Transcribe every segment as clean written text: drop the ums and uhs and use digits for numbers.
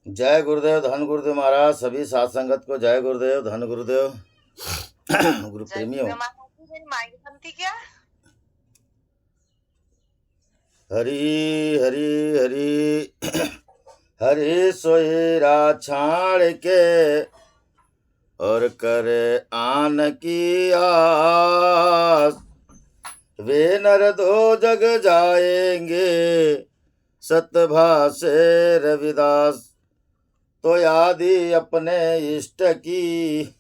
जय गुरुदेव, धन गुरुदेव महाराज। सभी साथ संगत को जय गुरुदेव, धन गुरुदेव। गुरु जय प्रेमियों, गुरुदेव महाराज जी, मेरी माइक बंद थी क्या? हरी हरी हरी हरी सोयरा छाड़ के और करे आन की आस, वे नर दो जग जाएंगे सतभाषे रविदास। तो यादी अपने इष्ट की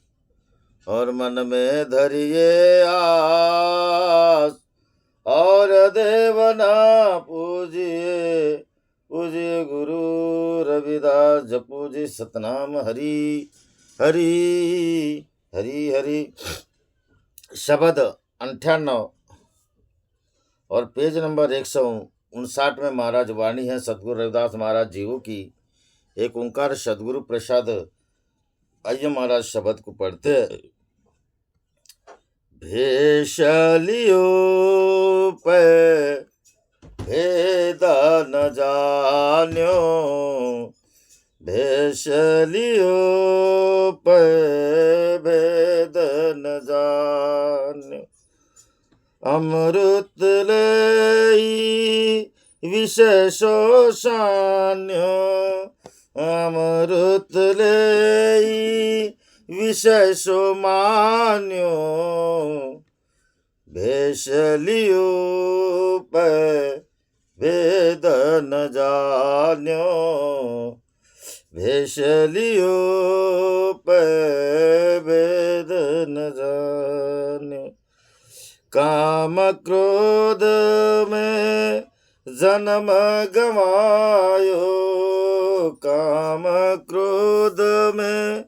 और मन में धरिए आस, और देवना पूजिए पूजिए गुरु रविदास। जपू जी सतनाम हरि हरि हरि हरि। शब्द 98 और पेज नंबर 159 में महाराज वाणी है सतगुरु रविदास महाराज जीवों की। एक ओंकार सदगुरु प्रसाद। आइए महाराज शब्द को पढ़ते। भेष लियो पे भेद न जान्यो, भेष लियो पे भेद न जान्यो। अमृत लेई विशेषो सान्यो, अमृत लेई विशेषो मान्यो। भेष लियो पे भेद न जान्यो, भेष लियो पे भेद न जान्यो। काम क्रोध में जन्म गवायो, काम क्रोध में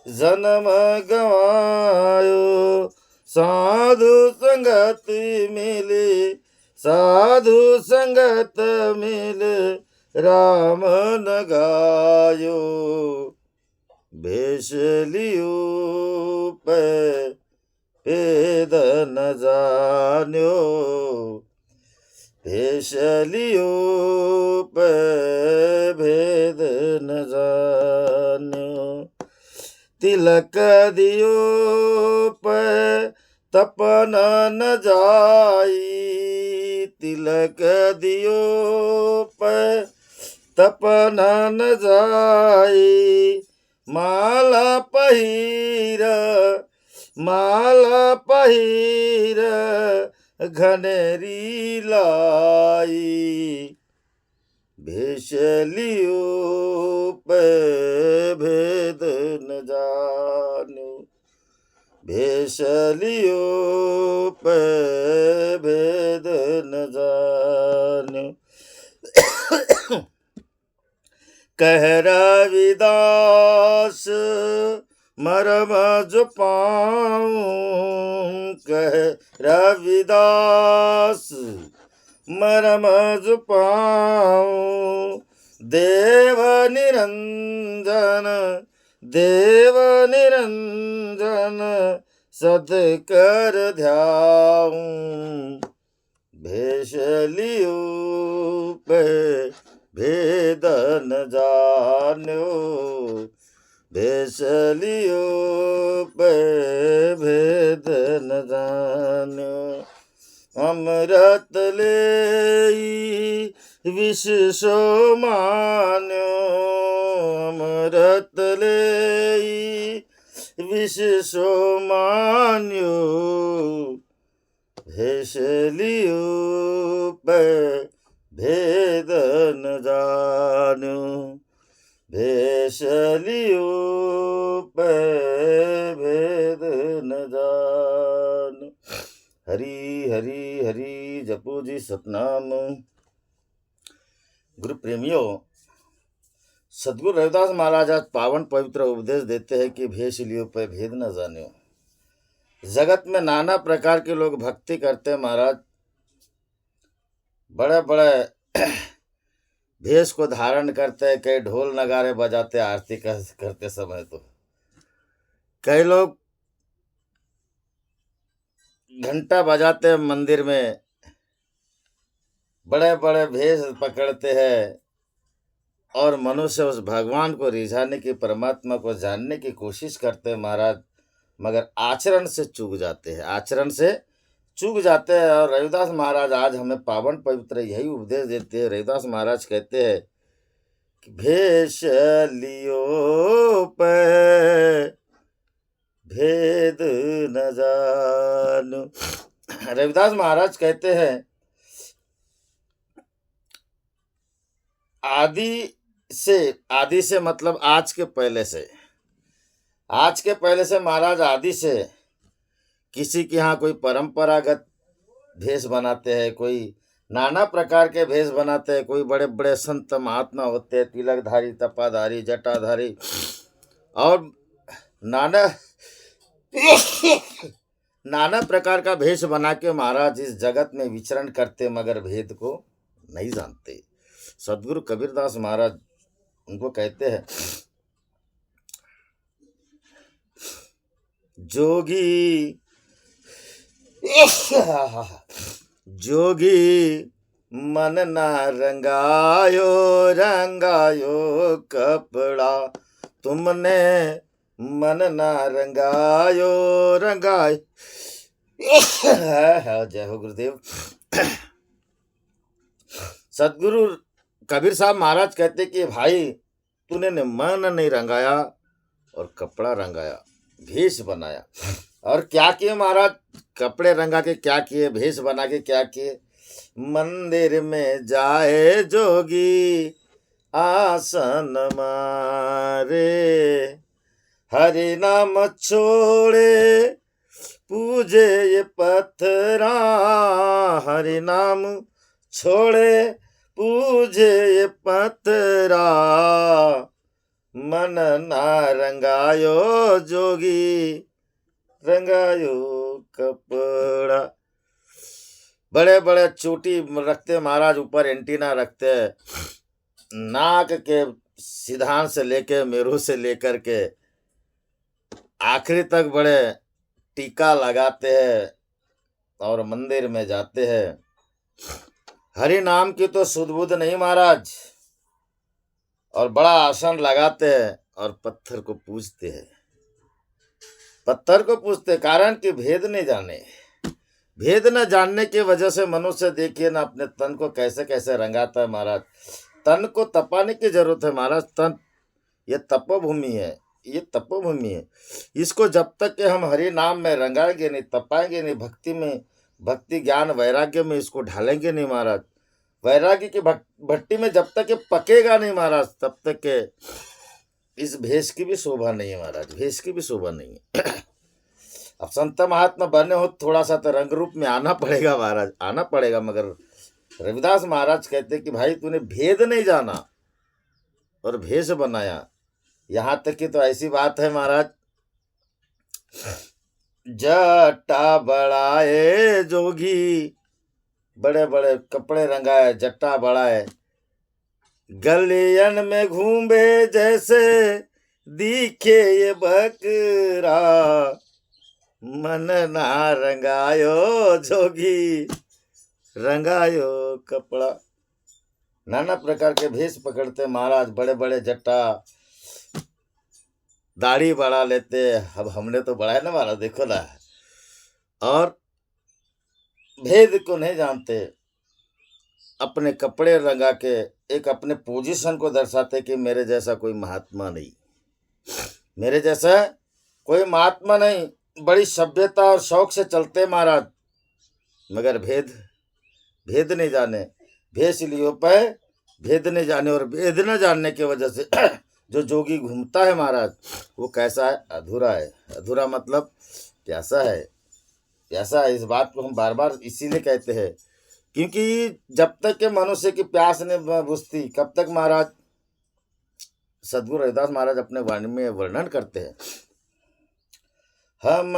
जन्म गवायो। साधु संगत मिली, साधु संगत मिल राम न गायो। भेष लियो पे भेद न जान्यो, भेष लियो पे भेद न जान्यो। तिलक दियो पे तपन न जाई, तिलक दियो पे तपन न जाई। माला पहिर, माला पहिर घनेरी लाई। भेष लियो पे भेद न जान्यो, भेष लियो पे भेद न जान्यो। कह रविदास मरम जो पाऊं, कह रविदास मरम जो पाऊं। देव निरंजन, देव निरंजन सद कर ध्याऊं। भेष लियो पे भेद न जान्यो, भेष लियो पे भेद न जान्यो। अमृत लेई विशेषो मान्यो, अमृत लेई विशेषो मान्यो। भेष लियो पे भेद न जान्यो, भेष लियो पे भेद न जान्यो। हरि हरि हरि। जपू जी सतनाम। गुरु प्रेमियों, सदगुरु रविदास महाराज आज पावन पवित्र उपदेश देते हैं कि भेष लियो पे भेद न जान्यो। जगत में नाना प्रकार के लोग भक्ति करते हैं महाराज। बड़े बड़े भेष को धारण करते हैं, कई ढोल नगारे बजाते आरती करते समय। तो कई लोग घंटा बजाते हैं मंदिर में, बड़े बड़े भेष पकड़ते हैं और मनुष्य उस भगवान को रिझाने की, परमात्मा को जानने की कोशिश करते हैं महाराज, मगर आचरण से चूक जाते हैं, आचरण से चूक जाते हैं। और रविदास महाराज आज हमें पावन पवित्र यही उपदेश देते हैं। रविदास महाराज कहते हैं कि भेष लियो पे भेद न जानो। रविदास महाराज कहते हैं आदि से मतलब आज के पहले से, आज के पहले से महाराज आदि से किसी के यहाँ कोई परंपरागत भेष बनाते हैं, कोई नाना प्रकार के भेष बनाते हैं। कोई बड़े बड़े संत महात्मा होते हैं, तिलकधारी, तपाधारी, जटाधारी और नाना नाना प्रकार का भेष बना के महाराज इस जगत में विचरण करते, मगर भेद को नहीं जानते। सदगुरु कबीरदास महाराज उनको कहते हैं, जोगी जोगी मन ना रंगायो, रंगायो कपड़ा तुमने मन ना रंगायो, रंगायो। जय हो गुरुदेव। सदगुरु कबीर साहब महाराज कहते कि भाई तूने ने मन नहीं रंगाया और कपड़ा रंगाया, भेष बनाया। और क्या किए महाराज? कपड़े रंगा के क्या किए, भेष बना के क्या किए? मंदिर में जाए जोगी आसन मारे, हरि नाम छोड़े पूजे ये पत्थरा, हरि नाम छोड़े पूजे ये पत्थरा, मन ना रंगायो जोगी, रंगायो कपड़ा। बड़े बड़े चोटी रखते महाराज, ऊपर एंटीना रखते, नाक के सिधान से लेके मेरू से लेकर के आखिरी तक बड़े टीका लगाते हैं और मंदिर में जाते हैं। हरि नाम की तो सुध बुध नहीं महाराज, और बड़ा आसन लगाते हैं और पत्थर को पूजते हैं, पत्थर को पूजते, कारण कि भेद नहीं जाने। भेद न जानने की वजह से मनुष्य देखिए ना अपने तन को कैसे कैसे रंगाता है महाराज। तन को तपाने की जरूरत है महाराज। तन ये तपोभूमि है, ये तपोभूमि है। इसको जब तक कि हम हरि नाम में रंगाएंगे नहीं, तपाएंगे नहीं, भक्ति में, भक्ति ज्ञान वैराग्य में इसको ढालेंगे नहीं महाराज, वैराग्य की भट्टी में जब तक ये पकेगा नहीं महाराज, तब तक के इस भेष की भी शोभा नहीं है महाराज, भेष की भी शोभा नहीं है। अब संत महात्मा बने हो थोड़ा सा तो रंग रूप में आना पड़ेगा महाराज, आना पड़ेगा। मगर रविदास महाराज कहते कि भाई तूने भेद नहीं जाना और भेष बनाया। यहाँ तक कि तो ऐसी बात है महाराज, जटा बढ़ाए जोगी, बड़े बड़े कपड़े रंगाए, जट्टा बढ़ाए, गलियन में घूमे जैसे दिखे ये बकरा, मन ना रंगायो जोगी, रंगायो कपड़ा। नाना प्रकार के भेष पकड़ते महाराज, बड़े बड़े जट्टा, दाढ़ी बढ़ा लेते। अब हमने तो बढ़ाया ना महाराज, देखो ना, और भेद को नहीं जानते। अपने कपड़े रंगा के एक अपने पोजीशन को दर्शाते कि मेरे जैसा कोई महात्मा नहीं, मेरे जैसा कोई महात्मा नहीं। बड़ी सभ्यता और शौक से चलते महाराज, मगर भेद नहीं जाने। भेष लियो पे भेद नहीं जाने, और भेद न जानने की वजह से जो जोगी घूमता है महाराज, वो कैसा है? अधूरा है। अधूरा मतलब प्यासा है, प्यासा है। इस बात को हम बार बार इसीलिए कहते हैं क्योंकि जब तक के मनुष्य की प्यास नहीं बुझती, कब तक महाराज? सदगुरु रविदास महाराज अपने वाणी में वर्णन करते हैं, हम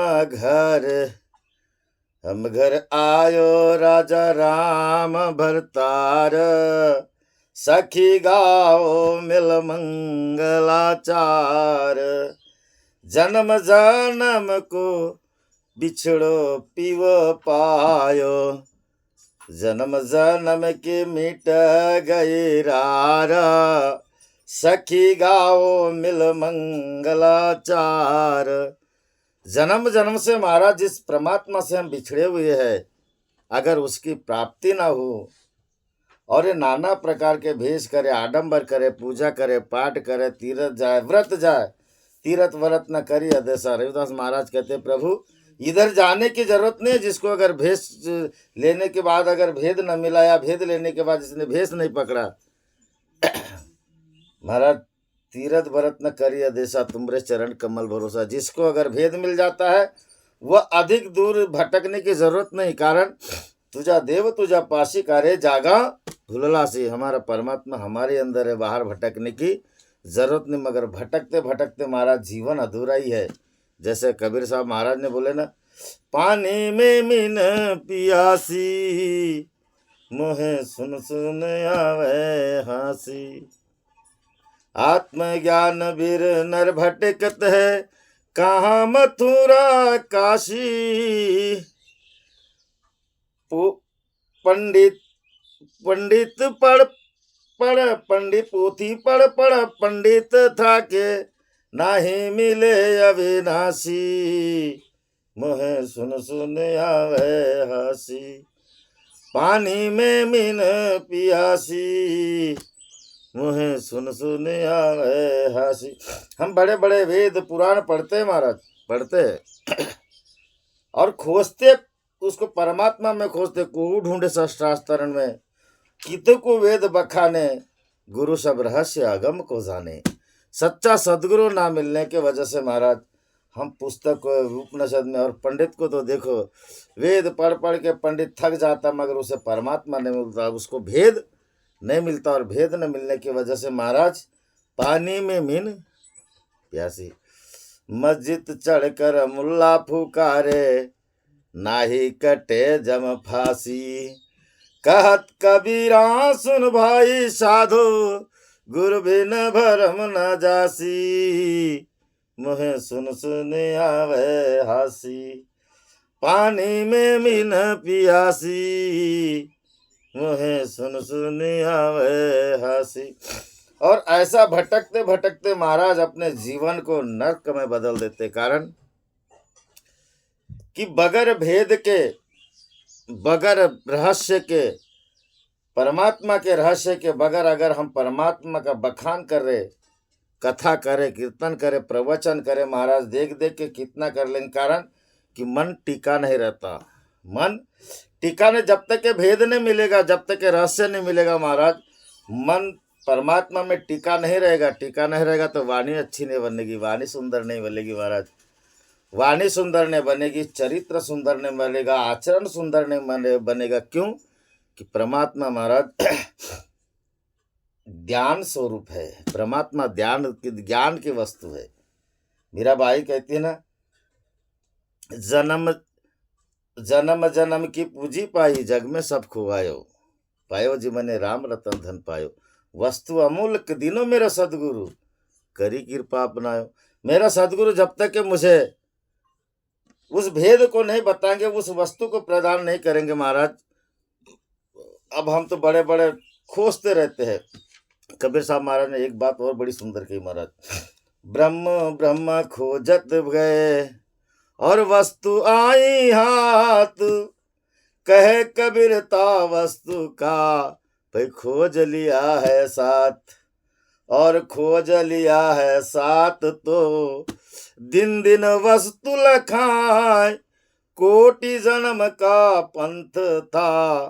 घर आयो राजा राम भरतार, सखी गाओ मिल मंगलाचार, जन्म जन्म को बिछड़ो पीव पायो, जन्म जन्म के मिट गए रारा, सखी गाओ मिल मंगलाचार। जन्म जन्म से महाराज जिस परमात्मा से हम बिछड़े हुए हैं, अगर उसकी प्राप्ति ना हो और ये नाना प्रकार के भेष करे, आडंबर करे, पूजा करे, पाठ करे, तीर्थ जाए, व्रत जाए, तीर्थ व्रत न करी अदेसा। रविदास महाराज कहते हैं प्रभु इधर जाने की जरूरत नहीं है, जिसको अगर भेष लेने के बाद अगर भेद न मिला या भेद लेने के बाद जिसने भेष नहीं पकड़ा, महाराज तीर्थ व्रत न करी अदेसा, तुम्हारे चरण कमल भरोसा। जिसको अगर भेद मिल जाता है वह अधिक दूर भटकने की जरूरत नहीं। कारण तुझा देव तुझा पासी करे जागा भूलला से। हमारा परमात्मा हमारे अंदर है, बाहर भटकने की जरूरत नहीं। मगर भटकते भटकते महाराज जीवन अधूरा ही है। जैसे कबीर साहब महाराज ने बोले ना, पानी में मीन पियासी, मोहे सुन सुन आवे हासी। आत्मज्ञान बीर नर भटकत है, कहाँ मथुरा काशी। पंडित पंडित पढ़ पढ़ पंडित पोथी पढ़ पढ़ पंडित था के नाही मिले अविनाशी। मोहे सुन सुन आवे हासी, पानी में मीन पियासी, मुहे सुन सुन आवे हासी। हम बड़े बड़े वेद पुराण पढ़ते हैं महाराज, पढ़ते हैं और खोजते उसको परमात्मा में खोजते। को ढूंढे शास्त्रारण में, कित को वेद बखाने, गुरु सब रहस्य अगम को जाने। सच्चा सदगुरु ना मिलने के वजह से महाराज हम पुस्तक उपनिषद में, और पंडित को तो देखो वेद पढ़ पढ़ के पंडित थक जाता, मगर उसे परमात्मा नहीं मिलता, उसको भेद नहीं मिलता। और भेद न मिलने की वजह से महाराज पानी में मीन प्यासी। मस्जिद चढ़कर मुल्ला फुकारे, नाही कटे जम फांसी। कहत कबीरा सुन भाई साधु, गुरु बिन भरम न जासी। मुहे सुन सुन आवे हासी, पानी में मीन पियासी। मुहे सुन सुन आवे हासी। और ऐसा भटकते भटकते महाराज अपने जीवन को नरक में बदल देते। कारण कि बगैर भेद के, बगैर रहस्य के, परमात्मा के रहस्य के बगैर अगर हम परमात्मा का बखान कर रहे, कथा करे, कीर्तन करे, प्रवचन करे, महाराज देख देख के कितना कर लेंगे। कारण कि मन टिका नहीं रहता। मन टिका नहीं, जब तक के भेद नहीं मिलेगा, जब तक के रहस्य नहीं मिलेगा महाराज, मन परमात्मा में टिका नहीं रहेगा। टिका नहीं रहेगा तो वाणी अच्छी नहीं बनेगी, वाणी सुंदर नहीं बनेगी महाराज। वाणी सुंदर नहीं बनेगी, चरित्र सुंदर नहीं बनेगा, आचरण सुंदर नहीं बनेगा। क्यों कि परमात्मा महाराज ज्ञान स्वरूप है। परमात्मा ज्ञान की वस्तु है। मीरा बाई कहती है ना, जन्म जन्म जन्म की पूंजी पाई, जग में सब खुआयो, पायो जी मने राम रतन धन पायो। वस्तु अमूल्य दिनों मेरा सदगुरु, करी कृपा अपनायो। मेरा सदगुरु जब तक के मुझे उस भेद को नहीं बताएंगे, उस वस्तु को प्रदान नहीं करेंगे महाराज, अब हम तो बड़े बड़े खोजते रहते हैं। कबीर साहब महाराज ने एक बात और बड़ी सुंदर कही महाराज, ब्रह्म ब्रह्म खोजत गए और वस्तु आई हाथ, कहे कबीर ता वस्तु का भाई खोज लिया है साथ। और खोज लिया है साथ तो दिन दिन वस्तु लखाए, कोटि जन्म का पंथ था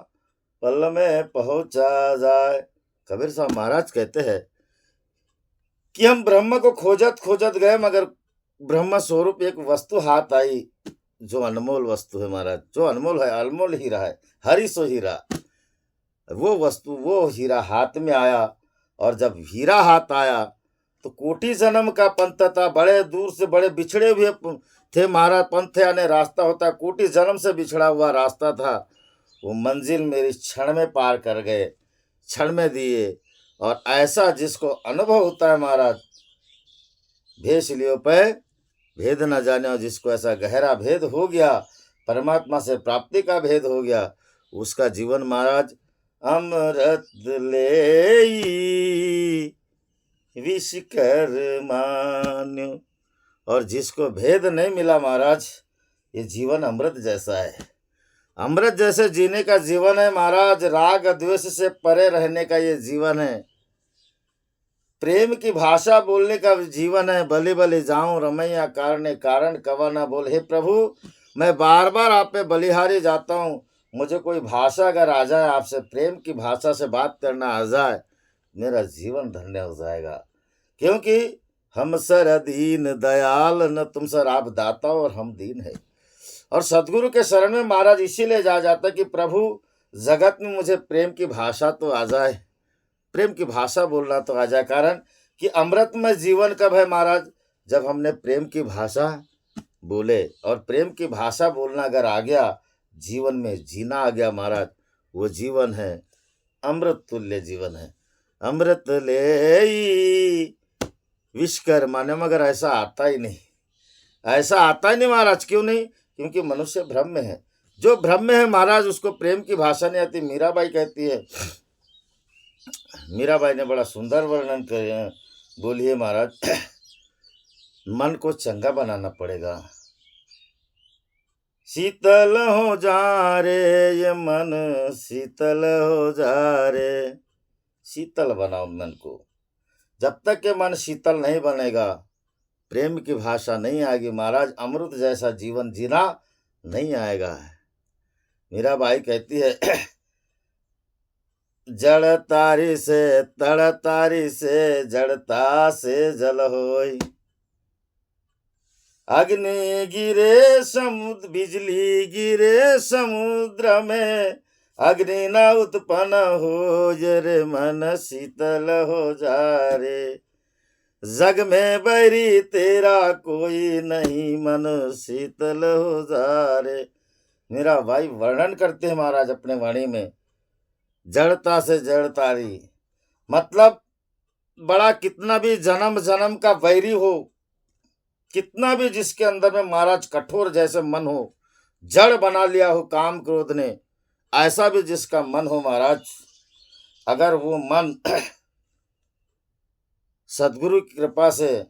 पल में पहुंचा जाए। कबीर साहब महाराज कहते हैं कि हम ब्रह्म को खोजत खोजत गए, मगर ब्रह्म स्वरूप एक वस्तु हाथ आई जो अनमोल वस्तु है महाराज, जो अनमोल है, अनमोल हीरा है, हरि सो हीरा। वो वस्तु, वो हीरा हाथ में आया, और जब हीरा हाथ आया तो कोटि जन्म का पंथ था। बड़े दूर से बड़े बिछड़े हुए थे महाराज, पंथ यानी रास्ता होता है, कोटि जन्म से बिछड़ा हुआ रास्ता था। वो मंजिल मेरी क्षण में पार कर गए, क्षण में दिए। और ऐसा जिसको अनुभव होता है महाराज, भेष लियो पे भेद न जाने, और जिसको ऐसा गहरा भेद हो गया, परमात्मा से प्राप्ति का भेद हो गया, उसका जीवन महाराज अमृत ले विष कर मान्यो। और जिसको भेद नहीं मिला महाराज, ये जीवन अमृत जैसा है। अमृत जैसे जीने का जीवन है महाराज। राग द्वेष से परे रहने का ये जीवन है। प्रेम की भाषा बोलने का जीवन है। बलि बलि जाऊं रमैया कारणे कारण कवा ना बोल। हे प्रभु, मैं बार बार आप पे बलिहारी जाता हूँ। मुझे कोई भाषा अगर आ जाए, आपसे प्रेम की भाषा से बात करना आ जाए, मेरा जीवन धन्य हो जाएगा। क्योंकि हम सर दीन दयाल, न तुम सर आप दाता और हम दीन है। और सदगुरु के शरण में महाराज इसीलिए जा जाता कि प्रभु जगत में मुझे प्रेम की भाषा तो आ जाए, प्रेम की भाषा बोलना तो आ जाए। कारण कि अमृतमय जीवन कब है महाराज? जब हमने प्रेम की भाषा बोले। और प्रेम की भाषा बोलना अगर आ गया, जीवन में जीना आ गया महाराज, वो जीवन है अमृत तुल्य जीवन है। अमृत ले विष कर माने, मगर ऐसा आता ही नहीं, ऐसा आता ही नहीं महाराज। क्यों नहीं? क्योंकि मनुष्य भ्रम में है। जो भ्रम में है महाराज, उसको प्रेम की भाषा नहीं आती। मीराबाई कहती है, मीराबाई ने बड़ा सुंदर वर्णन किया, बोलिए महाराज, मन को चंगा बनाना पड़ेगा। शीतल हो जा रे ये मन, शीतल हो जा रे। शीतल बनाओ मन को। जब तक के मन शीतल नहीं बनेगा, प्रेम की भाषा नहीं आएगी महाराज, अमृत जैसा जीवन जीना नहीं आएगा। मीराबाई कहती है, जड़ तारी से तड़ तारी से, जड़ता से जल होई। अग्नि गिरे समुद्र, बिजली गिरे समुद्र में, अग्नि न उत्पन्न हो रे मन शीतल हो जा रे। जग में बैरी तेरा कोई नहीं, मन शीतल हो जा रे। मेरा भाई वर्णन करते हैं महाराज अपने वाणी में, जड़ता से जड़ तारी। मतलब बड़ा कितना भी जन्म जन्म का वैरी हो, कितना भी जिसके अंदर में महाराज कठोर जैसे मन हो, जड़ बना लिया हो काम क्रोध ने, ऐसा भी जिसका मन हो महाराज, अगर वो मन सदगुरु की कृपा से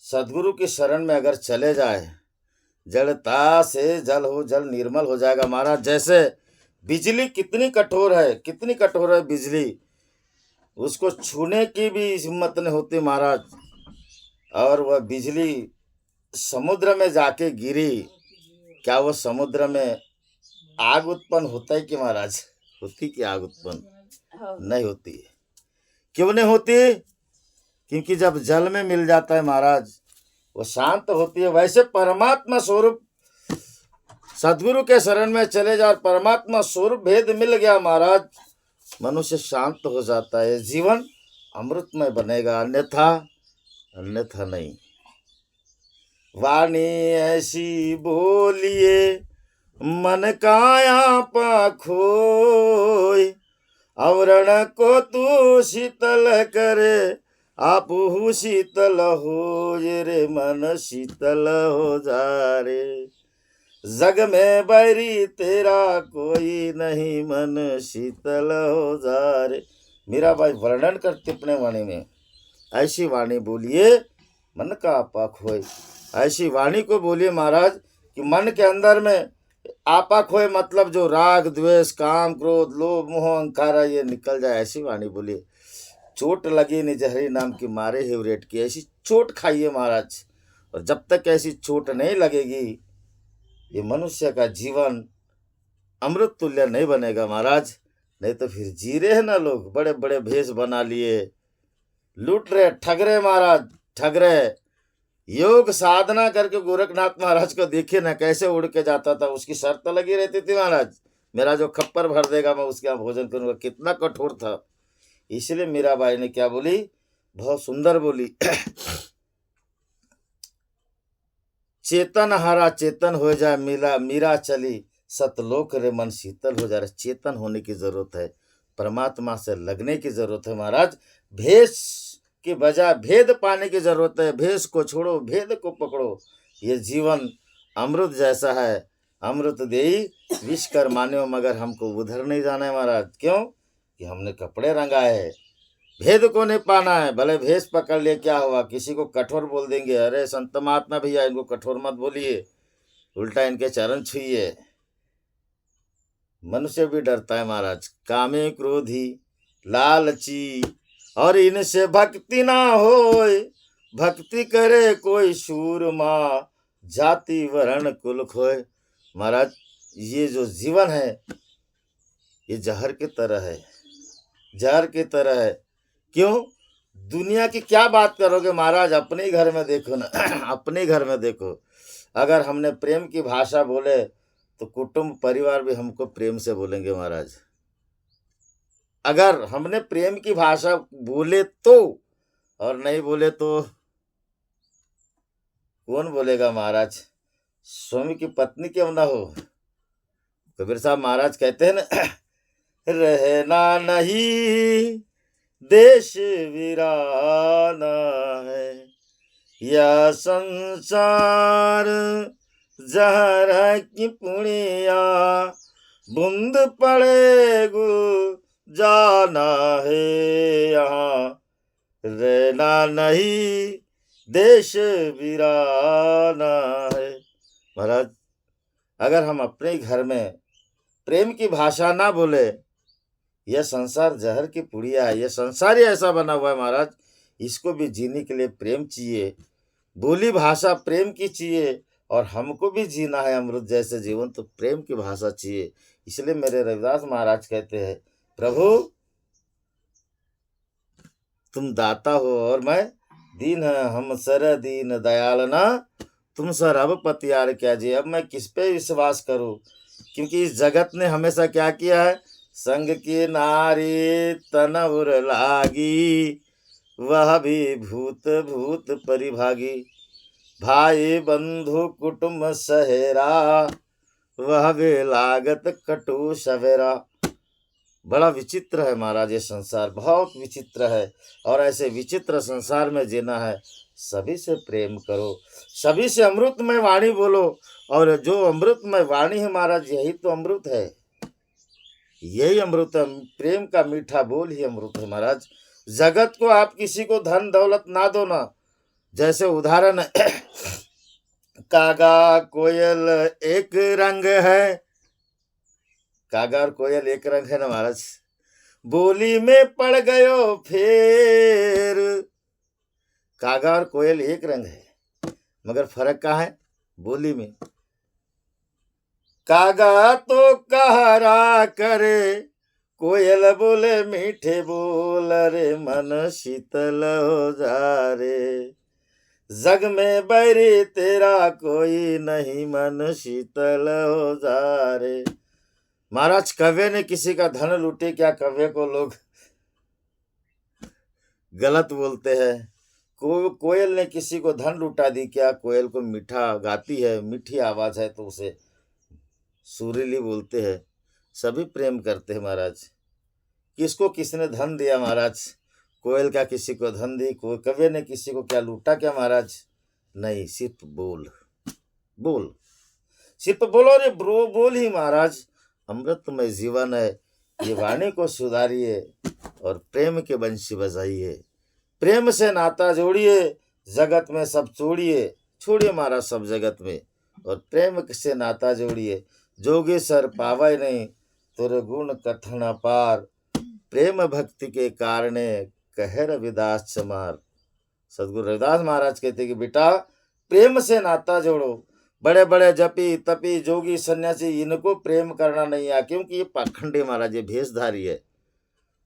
सदगुरु की शरण में अगर चले जाए, जड़ता से जल हो, जल निर्मल हो जाएगा महाराज। जैसे बिजली कितनी कठोर है, कितनी कठोर है बिजली, उसको छूने की भी हिम्मत नहीं होती महाराज। और वह बिजली समुद्र में जाके गिरी, क्या वो समुद्र में आग उत्पन्न होता है कि महाराज? होती कि आग उत्पन्न नहीं होती है। क्यों नहीं होती? क्योंकि जब जल में मिल जाता है महाराज, वो शांत होती है। वैसे परमात्मा स्वरूप सदगुरु के शरण में चले जा, परमात्मा स्वरूप भेद मिल गया महाराज, मनुष्य शांत हो जाता है, जीवन अमृतमय बनेगा, अन्यथा अन्यथा नहीं। वाणी ऐसी बोलिए मन काया पाखोय, आवरण को तू शीतल करे, आप शीतल हो रे मन शीतल हो जा रे। जग में बैरी तेरा कोई नहीं, मन शीतल हो जा रे। मीराबाई वर्णन करती अपने वाणी में, ऐसी वाणी बोलिए मन का आपा खोए। ऐसी वाणी को बोलिए महाराज कि मन के अंदर में आपा खोए, मतलब जो राग द्वेष काम क्रोध लोभ मोह अहंकार ये निकल जाए, ऐसी वाणी बोलिए। चोट लगी नि जहरी नाम की मारे हेवरेट की, ऐसी चोट खाइए महाराज। और जब तक ऐसी चोट नहीं लगेगी, ये मनुष्य का जीवन अमृत तुल्य नहीं बनेगा महाराज। नहीं तो फिर जी रहे हैं ना लोग, बड़े बड़े भेष बना लिए, लूट रहे, ठग रहे महाराज, ठग रहे। योग साधना करके गोरखनाथ महाराज को देखिए ना, कैसे उड़ के जाता था, उसकी शर्त लगी रहती थी महाराज, मेरा जो खप्पर भर देगा मैं उसके यहाँ भोजन करूंगा। कितना कठोर था। इसलिए मीराबाई ने क्या बोली, बहुत सुंदर बोली, चेतन हारा चेतन हो जाए, मीरा चली सतलोक रे मन शीतल हो जा रहा। चेतन होने की जरूरत है, परमात्मा से लगने की जरूरत है महाराज। भेष की बजाय भेद पाने की जरूरत है। भेष को छोड़ो, भेद को पकड़ो। ये जीवन अमृत जैसा है। अमृत देई विष कर मान्यो, मगर हमको उधर नहीं जाना है महाराज। क्यों? कि हमने कपड़े रंगाए, भेद को नहीं पाना है, भले भेष पकड़ लिए क्या हुआ, किसी को कठोर बोल देंगे, अरे संत महात्मा भैया इनको कठोर मत बोलिए, उल्टा इनके चरण छुइए। मनुष्य भी डरता है महाराज, कामे क्रोधी लालची, और इनसे भक्ति ना होए, भक्ति करे कोई सूरमा, जाति वर्ण कुल खोए। महाराज ये जो जीवन है ये जहर की तरह है, जहर की तरह है। क्यों? दुनिया की क्या बात करोगे महाराज, अपने ही घर में देखो ना अपने ही घर में देखो, अगर हमने प्रेम की भाषा बोले तो कुटुंब परिवार भी हमको प्रेम से बोलेंगे महाराज। अगर हमने प्रेम की भाषा बोले तो, और नहीं बोले तो कौन बोलेगा महाराज? स्वामी की पत्नी क्यों ना हो। कबीर साहब महाराज कहते हैं ना, रहना नहीं देश वीराना है, यह संसार जहर है कि पुणिया, बूंद पड़े गुल जाना है यहाँ, रहना नहीं देश वीराना है। महाराज अगर हम अपने ही घर में प्रेम की भाषा ना बोले, यह संसार जहर की पुड़िया है, यह संसार ही ऐसा बना हुआ है महाराज, इसको भी जीने के लिए प्रेम चाहिए, बोली भाषा प्रेम की चाहिए, और हमको भी जीना है अमृत जैसे जीवन, तो प्रेम की भाषा चाहिए। इसलिए मेरे रविदास महाराज कहते हैं, प्रभु तुम दाता हो और मैं दीन है, हम सर दीन दयाल ना, तुम सर अब पतियार क्या जी। अब मैं किस पे विश्वास करूं, क्योंकि इस जगत ने हमेशा क्या किया है, संग की नारी तन उर लागी, वह भी भूत भूत परिभागी, भाई बंधु कुटुंब सहेरा, वह भी लागत कटु सवेरा। बड़ा विचित्र है महाराज ये संसार, बहुत विचित्र है, और ऐसे विचित्र संसार में जीना है। सभी से प्रेम करो, सभी से अमृतमय वाणी बोलो, और जो अमृतमय वाणी है महाराज यही तो अमृत है, यही अमृत है, प्रेम का मीठा बोल ही अमृत है महाराज। जगत को आप किसी को धन दौलत ना दो ना, जैसे उदाहरण कागा कोयल एक रंग है, कागा और कोयल एक रंग है ना महाराज, बोली में पड़ गयो फेर। कागा और कोयल एक रंग है, मगर फर्क कहाँ है? बोली में। कागा तो कहरा करे, कोयल बोले मीठे बोल, रे मन शीतल हो जा रे, जग में बैरी तेरा कोई नहीं, मन शीतल हो जा रे। महाराज कव्य ने किसी का धन लूटे क्या, कव्य को लोग गलत बोलते हैं। कोयल ने किसी को धन लुटा दी क्या, कोयल को मीठा गाती है, मीठी आवाज है तो उसे सुरीली बोलते हैं। सभी प्रेम करते हैं महाराज। किसको किसने धन दिया महाराज? कोयल क्या किसी को धन दी? कव्य ने किसी को क्या लूटा क्या महाराज? नहीं, सिर्फ बोल बोल, सिर्फ बोलो रे ब्रो, बोल ही महाराज अमृतमय जीवन है। ये वाणी को सुधारिए और प्रेम के बंशी बजाइए, प्रेम से नाता जोड़िए, जगत में सब छोड़िए, छोड़िए महाराज सब जगत में, और प्रेम से नाता जोड़िए। जोगी सर पावे नहीं तुर गुण कथन पार, प्रेम भक्ति के कारणे कहे रविदास चमार। सदगुरु रविदास महाराज कहते कि बेटा प्रेम से नाता जोड़ो। बड़े बड़े जपी तपी जोगी सन्यासी इनको प्रेम करना नहीं है, क्योंकि ये पाखंडी महाराज, ये भेषधारी है।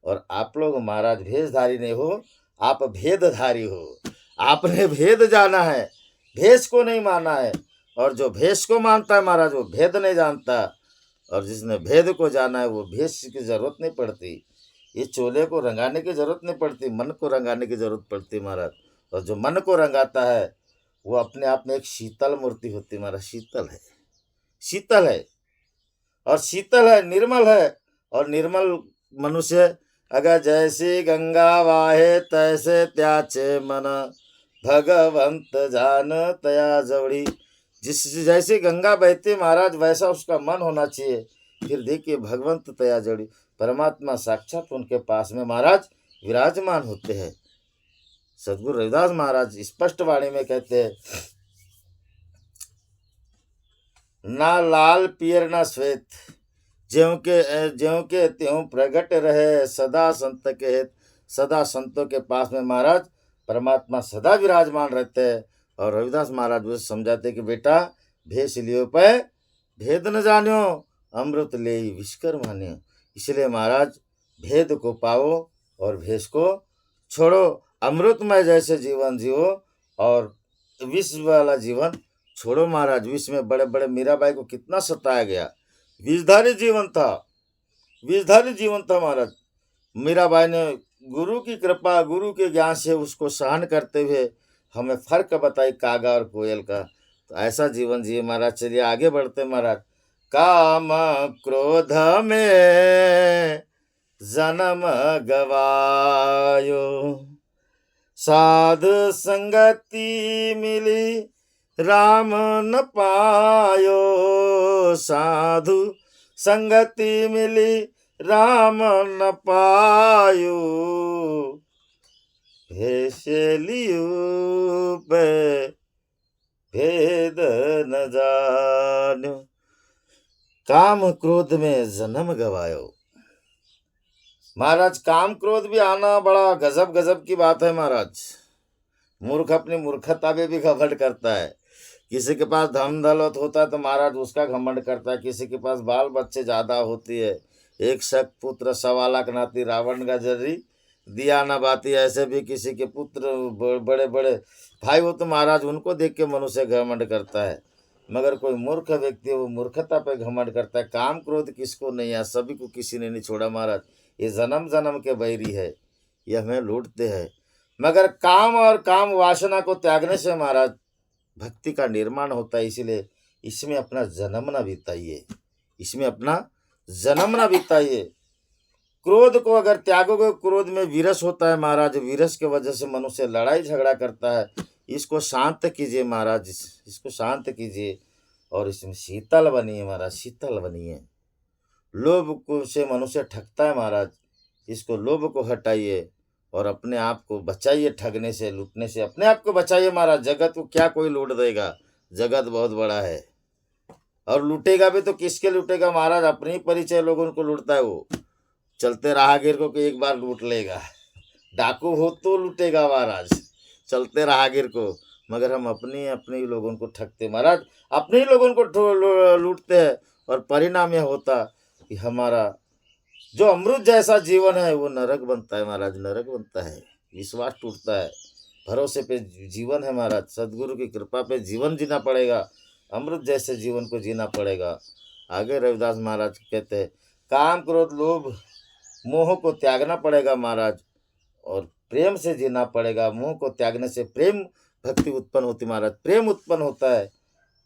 और आप लोग महाराज भेषधारी नहीं हो, आप भेदधारी हो। आपने भेद जाना है, भेष को नहीं माना है। और जो भेष को मानता है महाराज वो भेद नहीं जानता, और जिसने भेद को जाना है वो भेष की जरूरत नहीं पड़ती, ये चोले को रंगाने की जरूरत नहीं पड़ती, मन को रंगाने की जरूरत पड़ती महाराज। और जो मन को रंगाता है वो अपने आप में एक शीतल मूर्ति होती है महाराज। शीतल है, शीतल है, और शीतल है, निर्मल है। और निर्मल मनुष्य अगर जैसी गंगा वाहे तैसे त्याचे मन, भगवंत जान तया जवड़ी। जिस जैसी गंगा बहती महाराज वैसा उसका मन होना चाहिए। फिर देखिए भगवंत तया जड़ी, परमात्मा साक्षात उनके पास में महाराज विराजमान होते हैं। सदगुरु रविदास महाराज स्पष्ट वाणी में कहते हैं, ना लाल पियर ना श्वेत, ज्यों के त्यों प्रगट रहे सदा संत के हित। सदा संतों के पास में महाराज परमात्मा सदा विराजमान रहते हैं। और रविदास महाराज उसे समझाते कि बेटा, भेष लियो पे भेद न जान्यो, अमृत ले विष्कर मान्यो। इसलिए महाराज भेद को पाओ और भेष को छोड़ो, अमृतमय जैसे जीवन जियो और विष वाला जीवन छोड़ो। महाराज विष में बड़े बड़े मीराबाई को कितना सताया गया, विषधारी जीवन था, विषधारी जीवन था महाराज। मीराबाई ने गुरु की कृपा, गुरु के ज्ञान से उसको सहन करते हुए हमें फर्क बताई कागा और कोयल का। तो ऐसा जीवन जिए महाराज। चलिए आगे बढ़ते महाराज। काम क्रोध में जन्म गवायो, साधु संगति मिली राम न पायो। साधु संगति मिली राम न पायो, भेष लियो पे भेद न जान्यो। काम क्रोध में जन्म गवायो। महाराज काम क्रोध भी आना बड़ा गजब गजब की बात है महाराज। मूर्ख अपनी मूर्खता में भी घमंड करता है। किसी के पास धन दौलत होता है तो महाराज उसका घमंड करता है। किसी के पास बाल बच्चे ज़्यादा होती है, एक शक पुत्र 1.25 लाख नाती रावण का जर्री दिया न बाती। ऐसे भी किसी के पुत्र बड़े बड़े भाई हो तो महाराज उनको देख के मनुष्य घमंड करता है। मगर कोई मूर्ख व्यक्ति है वो मूर्खता पे घमंड करता है। काम क्रोध किसको नहीं है, सभी को किसी ने नहीं छोड़ा महाराज। ये जन्म जन्म के बैरी है, ये हमें लूटते हैं। मगर काम और काम वासना को त्यागने से महाराज भक्ति का निर्माण होता है। इसीलिए इसमें अपना जन्म ना बिताइए, इसमें अपना जन्म ना बिताइए। क्रोध को अगर त्यागोगे, क्रोध में विरस होता है महाराज, विरस के वजह से मनुष्य लड़ाई झगड़ा करता है। इसको शांत कीजिए महाराज, इसको शांत कीजिए और इसमें शीतल बनिए महाराज, शीतल बनिए। लोभ को से मनुष्य ठगता है महाराज, इसको लोभ को हटाइए और अपने आप को बचाइए ठगने से, लूटने से अपने आप को बचाइए महाराज। जगत को क्या कोई लूट देगा, जगत बहुत बड़ा है और लूटेगा भी तो किसके लूटेगा महाराज, अपने ही परिचय लोगों को लूटता है। वो चलते राहगीर को एक बार लूट लेगा, डाकू हो तो लूटेगा महाराज चलते राहगीर को। मगर हम अपने अपने ही लोगों को ठगते महाराज, अपने ही लोगों को लूटते हैं और परिणाम यह होता कि हमारा जो अमृत जैसा जीवन है वो नरक बनता है महाराज, नरक बनता है। विश्वास टूटता है, भरोसे पे जीवन है महाराज। सदगुरु की कृपा पे जीवन जीना पड़ेगा, अमृत जैसे जीवन को जीना पड़ेगा। आगे रविदास महाराज कहते हैं, काम क्रोध लोभ मोह को त्यागना पड़ेगा महाराज और प्रेम से जीना पड़ेगा। मोह को त्यागने से प्रेम भक्ति उत्पन्न होती महाराज, प्रेम उत्पन्न होता है।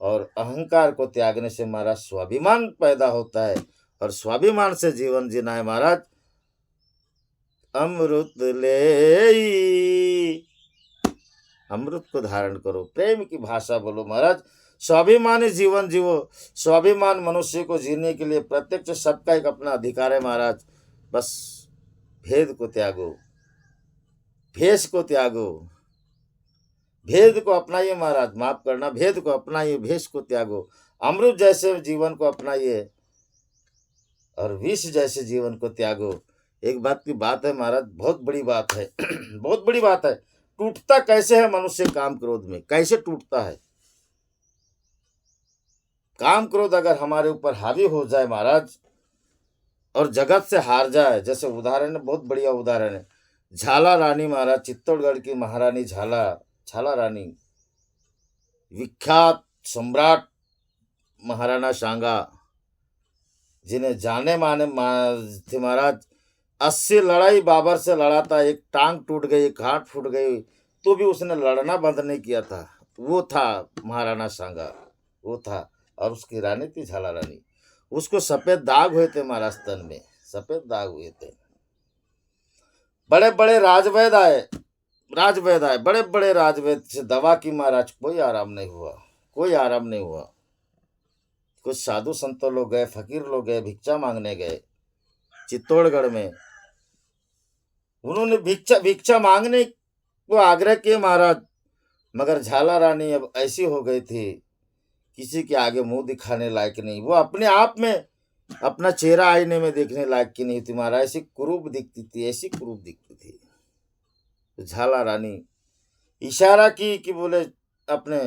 और अहंकार को त्यागने से महाराज स्वाभिमान पैदा होता है और स्वाभिमान से जीवन जीना है महाराज। अमृत ले, अमृत को धारण करो, प्रेम की भाषा बोलो महाराज। स्वाभिमानी जीवन जीवो। स्वाभिमान मनुष्य को जीने के लिए प्रत्यक्ष सबका एक अपना अधिकार है महाराज। बस भेद को त्यागो, भेष को त्यागो, भेद को अपनाइए महाराज, माफ करना, भेद को अपनाइए, भेष को त्यागो। अमृत जैसे जीवन को अपनाइए और विष जैसे जीवन को त्यागो। एक बात की बात है महाराज, बहुत बड़ी बात है बहुत बड़ी बात है। टूटता कैसे है मनुष्य काम क्रोध में, कैसे टूटता है। काम क्रोध अगर हमारे ऊपर हावी हो जाए महाराज और जगत से हार जाए, जैसे उदाहरण है, बहुत बढ़िया उदाहरण है झाला रानी महाराज, चित्तौड़गढ़ की महारानी झाला रानी, विख्यात सम्राट महाराणा सांगा, जिन्हें जाने माने थे महाराज। 80 लड़ाई बाबर से लड़ा था, एक टांग टूट गई, एक हाथ फूट गई, तो भी उसने लड़ना बंद नहीं किया था। वो था महाराणा सांगा, वो था। और उसकी रानी थी झाला रानी। उसको सफ़ेद दाग हुए थे महाराज, तन में सफ़ेद दाग हुए थे। बड़े बड़े राजवैद्य आए, बड़े बड़े राजवैद्य से दवा की महाराज, कोई आराम नहीं हुआ, कोई आराम नहीं हुआ। कुछ साधु संतों लोग गए, फकीर लोग गए, भिक्षा मांगने गए चित्तौड़गढ़ में। उन्होंने भिक्षा भिक्षा मांगने को आग्रह किए महाराज, मगर झाला रानी अब ऐसी हो गई थी, किसी के आगे मुंह दिखाने लायक नहीं। वो अपने आप में अपना चेहरा आईने में देखने लायक की नहीं थी महाराज, ऐसी कुरूप दिखती थी, ऐसी कुरूप दिखती थी। तो झाला रानी इशारा की कि बोले अपने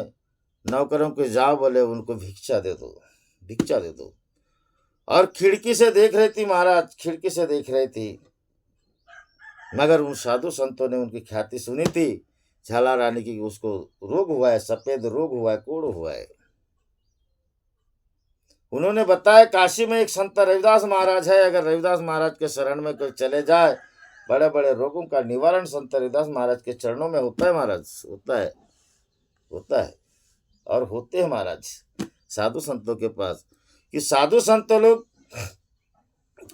नौकरों को जाओ, बोले उनको भिक्षा दे दो, भिक्षा दे दो। और खिड़की से देख रही थी महाराज, खिड़की से देख रही थी, मगर उन साधु संतों ने उनकी ख्याति सुनी थी झाला रानी की, उसको रोग हुआ है, सफेद रोग हुआ है, कोढ़ हुआ है। उन्होंने बताया काशी में एक संत रविदास महाराज है, अगर रविदास महाराज के शरण में कोई चले जाए, बड़े बड़े रोगों का निवारण संत रविदास महाराज के चरणों में होता है महाराज, होता है, होता है और होते हैं महाराज साधु संतों के पास। कि साधु संत लोग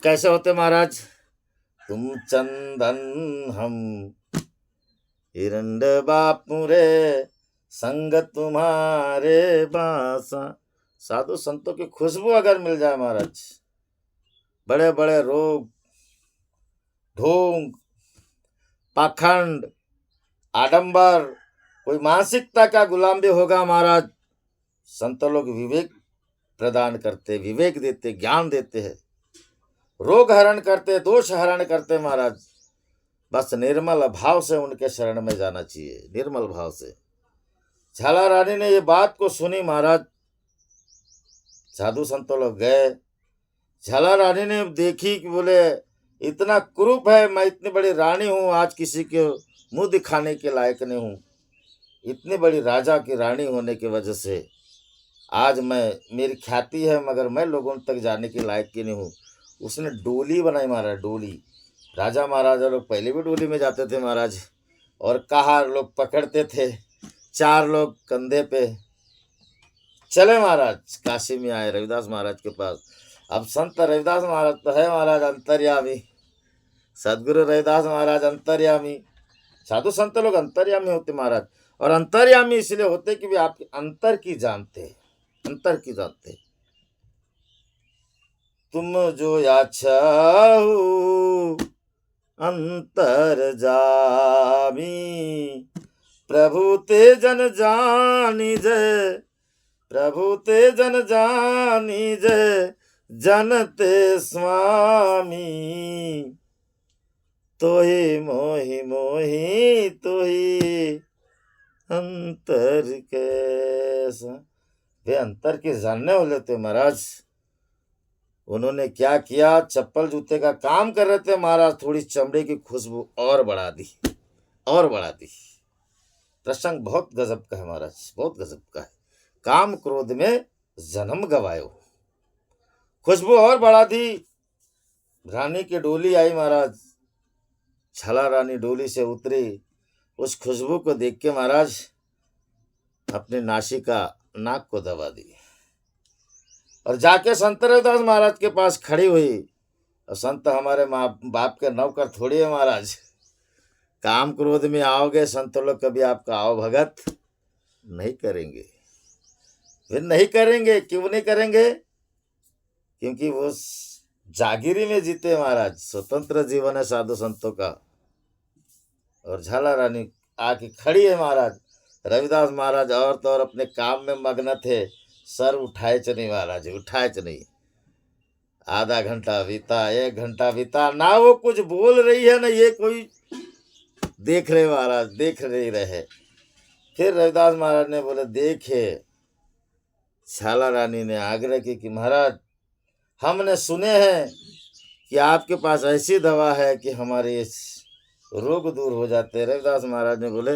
कैसे होते महाराज? तुम चंदन हम हिरंड बापू रे, संग तुम्हारे बासा। साधु संतों की खुशबू अगर मिल जाए महाराज, बड़े बड़े रोग, ढोंग, पाखंड, आडंबर, कोई मानसिकता का गुलाम भी होगा महाराज, संत लोग विवेक प्रदान करते, विवेक देते, ज्ञान देते हैं, रोग हरण करते, दोष हरण करते महाराज। बस निर्मल भाव से उनके शरण में जाना चाहिए, निर्मल भाव से। झाला रानी ने ये बात को सुनी महाराज, साधु संतों लोग गए, झाला रानी ने देखी कि बोले इतना कुरूप है, मैं इतनी बड़ी रानी हूँ, आज किसी के मुंह दिखाने के लायक नहीं हूँ। इतनी बड़ी राजा की रानी होने की वजह से आज मेरी ख्याति है, मगर मैं लोगों तक जाने के लायक की नहीं हूँ। उसने डोली बनाई महाराज, डोली। राजा महाराजा लोग पहले भी डोली में जाते थे महाराज, और कहार लोग पकड़ते थे, 4 लोग कंधे पे चले महाराज, काशी में आए रविदास महाराज के पास। अब संत रविदास महाराज तो है महाराज अंतर्यामी, सदगुरु रविदास महाराज अंतर्यामी। साधु संत लोग अंतर्यामी होते महाराज, और अंतर्यामी इसलिए होते कि वे आपके अंतर की जानते हैं, अंतर की जानते हैं। तुम जो याचाहु अंतर जामी, प्रभु ते जन जानी जय, प्रभु ते जन जानी जय, जनते स्वामी। तोहि मोहि मोहि तोहि अंतर कैसा। वे अंतर के जानने वाले थे महाराज। उन्होंने क्या किया, चप्पल जूते का काम कर रहे थे महाराज, थोड़ी चमड़े की खुशबू और बढ़ा दी, और बढ़ा दी। प्रसंग बहुत गजब का है महाराज, बहुत गजब का है। काम क्रोध में जन्म गवायो, खुशबू और बढ़ा दी। रानी की डोली आई महाराज, झाला रानी डोली से उतरी, उस खुशबू को देख के महाराज अपने नासिका नाक को दबा दी, और जाके संत रविदास महाराज के पास खड़ी हुई। और संत हमारे माँ बाप के नौकर थोड़ी है महाराज, काम क्रोध में आओगे संत लोग कभी आपका आओ भगत नहीं करेंगे। फिर नहीं करेंगे, क्यों नहीं करेंगे? क्योंकि वो जागीरी में जीते महाराज, स्वतंत्र जीवन है साधु संतों का। और झाला रानी आके खड़ी है महाराज, रविदास महाराज और तो और अपने काम में मग्न थे, सर उठाए च नहीं महाराज, उठाए च नहीं। आधा घंटा बीता, 1 घंटा बीता, ना वो कुछ बोल रही है ना ये कोई देख रहे महाराज, देख नहीं रहे। फिर रविदास महाराज ने बोले देखे, झाला रानी ने आग्रह की कि महाराज हमने सुने हैं कि आपके पास ऐसी दवा है कि हमारे रोग दूर हो जाते हैं। रविदास महाराज ने बोले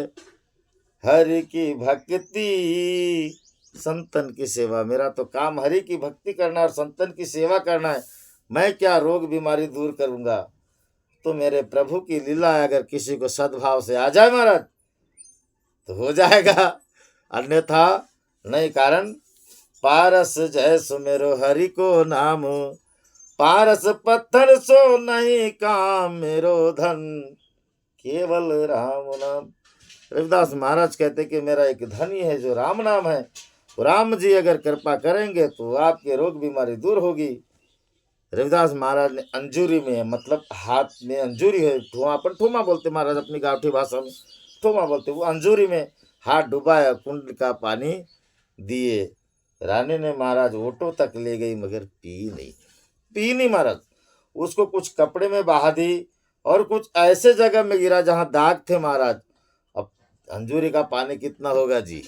हरि की भक्ति संतन की सेवा, मेरा तो काम हरि की भक्ति करना और संतन की सेवा करना है, मैं क्या रोग बीमारी दूर करूंगा। तो मेरे प्रभु की लीला है, अगर किसी को सद्भाव से आ जाए महाराज तो हो जाएगा, अन्यथा नहीं। कारण पारस जय सुमेरो हरि को नाम, पारस पत्थर सो नहीं काम, मेरो धन केवल राम नाम। रविदास महाराज कहते कि मेरा एक धन ही है जो राम नाम है, तो राम जी अगर कृपा करेंगे तो आपके रोग बीमारी दूर होगी। रविदास महाराज ने अंजूरी में, मतलब हाथ में अंजूरी है, ठुआ, अपन ठुमा बोलते महाराज अपनी गाँवठी भाषा में, ठुमा बोलते, वो अंजूरी में हाथ डुबाया, कुंड का पानी दिए। रानी ने महाराज ओटो तक ले गई मगर पी नहीं महाराज। उसको कुछ कपड़े में बहा दी और कुछ ऐसे जगह में गिरा जहाँ दाग थे महाराज। अब अंजूरी का पानी कितना होगा जी,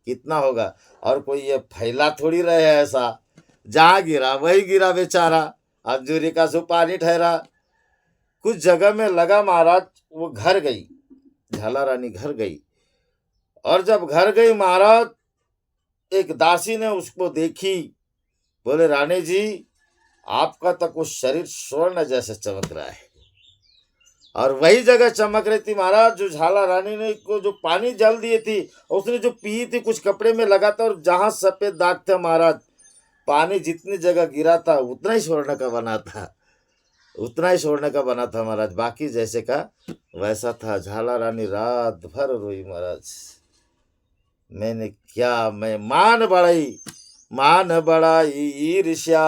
कितना होगा, और कोई ये फैला थोड़ी रहे है ऐसा, जहाँ गिरा वही गिरा बेचारा, अंजूरी का सो पानी ठहरा। कुछ जगह में लगा महाराज, वो घर गई, झाला रानी घर गई, और जब घर गई महाराज, एक दासी ने उसको देखी, बोले रानी जी आपका तो कुछ शरीर स्वर्ण जैसे चमक रहा है। और वही जगह चमक रही थी महाराज जो झाला रानी ने को जो पानी जल दिए थी, उसने जो पी थी, कुछ कपड़े में लगा था, और जहां सफेद दाग थे महाराज, पानी जितनी जगह गिरा था उतना ही स्वर्ण का बना था, उतना ही स्वर्ण का बना था महाराज, बाकी जैसे का वैसा था। झाला रानी रात भर रोई महाराज, मैंने क्या, मैं मान बढ़ाई ईर्ष्या